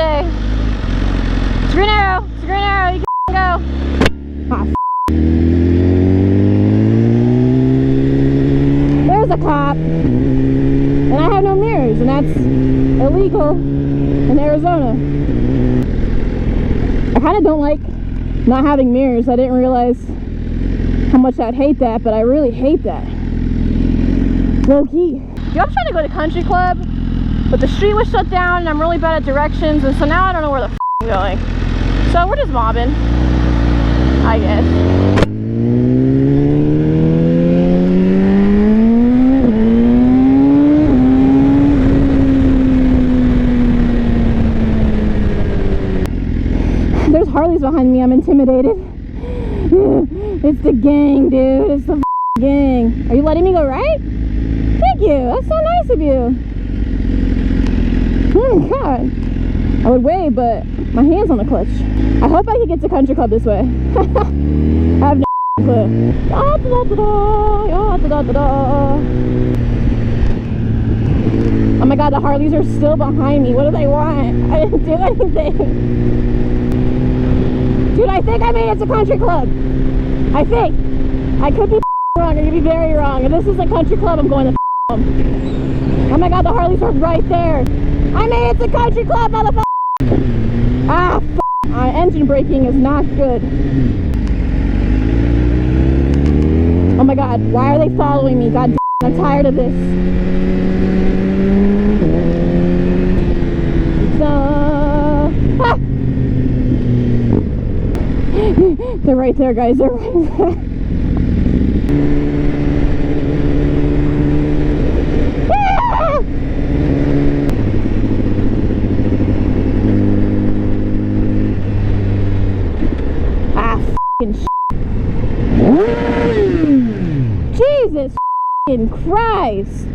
day. It's a green arrow. It's a green arrow. You can go. Ah, there's a cop. And I have no mirrors, and that's illegal in Arizona. I kind of don't like not having mirrors. I didn't realize how much I'd hate that, but I really hate that. Low key. Yeah, I'm trying to go to country club, but the street was shut down and I'm really bad at directions, and so now I don't know where the f I'm going. So we're just mobbing, I guess. There's Harleys behind me. I'm intimidated. It's the gang, dude. It's the gang. Are you letting me go right? Thank you. That's so nice of you. Oh my god. I would wave, but my hand's on the clutch. I hope I can get to country club this way. I have no clue. Oh my god, the Harleys are still behind me. What do they want? I didn't do anything. Dude, I think I made it to country club. I think. I could be wrong. I could be very wrong. If this is a country club, I'm going to home. Oh my god, the Harleys are right there. I made it to country club, motherfucker. Ah, engine braking is not good. Oh my god, why are they following me? God damn, I'm tired of this. Ah! They're right there, guys. They're right there. Ah, f***ing shit. Jesus f***ing Christ.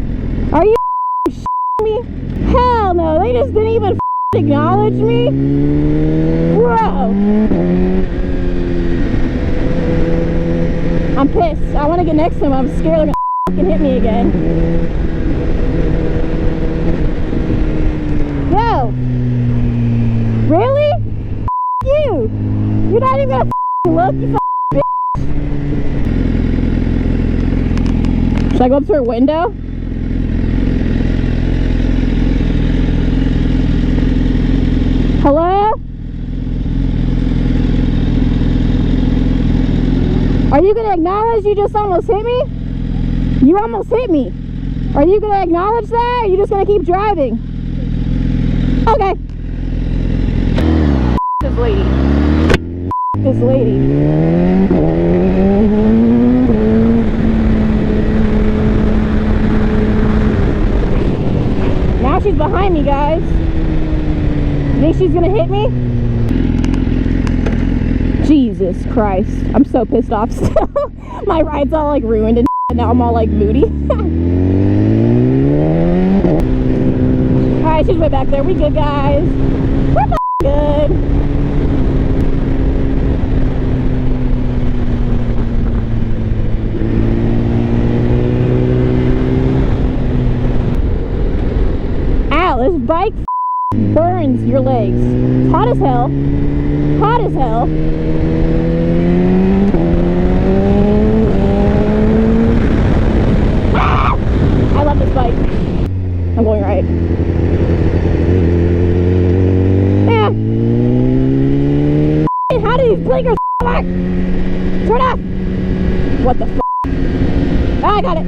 Are you f***ing me? Hell no, they just didn't even f***ing acknowledge me? Bro. I'm pissed. I want to get next to them. I'm scared they're gonna f***ing hit me again. Yo! Really? F*** you! You're not even gonna f***ing look, you f***ing bitch! Should I go up to her window? Hello? Are you gonna acknowledge you just almost hit me? You almost hit me. Are you gonna acknowledge that, or are you just gonna keep driving? Okay. This lady. This lady. Now she's behind me, guys. You think she's gonna hit me? Jesus Christ. I'm so pissed off still. My ride's all like ruined and now I'm all like moody. Alright, she's way back there. We good, guys. We're good. Ow, this bike burns your legs. It's hot as hell. Hot as hell. Ah! I love this bike. I'm going right. Yeah. How do these blinkers work? Turn off. What the f? Oh, I got it.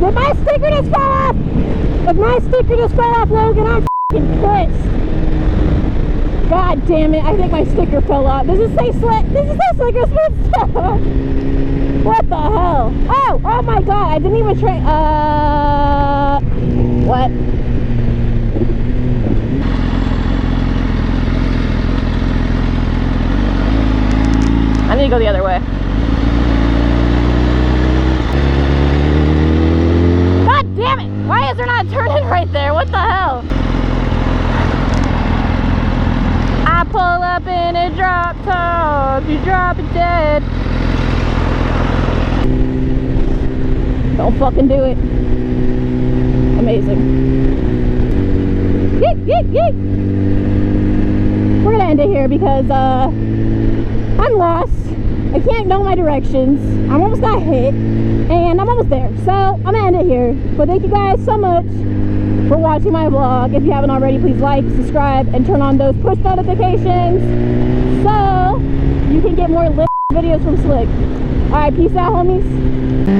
Did my sticker just fall off? If my sticker just fell off, Logan, I'm f***ing pissed. God damn it, I think my sticker fell off. Does it say slick? Does it say sticker split? What the hell? Oh my god, I didn't even try. What? I need to go the other way. Damn it! Why is there not a turn-in right there? What the hell? I pull up in a drop top, you drop it dead. Don't fucking do it. Amazing. Yeet, yeet, yeet. We're gonna end it here because I'm lost. I can't know my directions. I almost got hit and I'm almost there. So I'm gonna end it here. But thank you guys so much for watching my vlog. If you haven't already, please like, subscribe, and turn on those push notifications so you can get more lit videos from Slick. Alright, peace out, homies.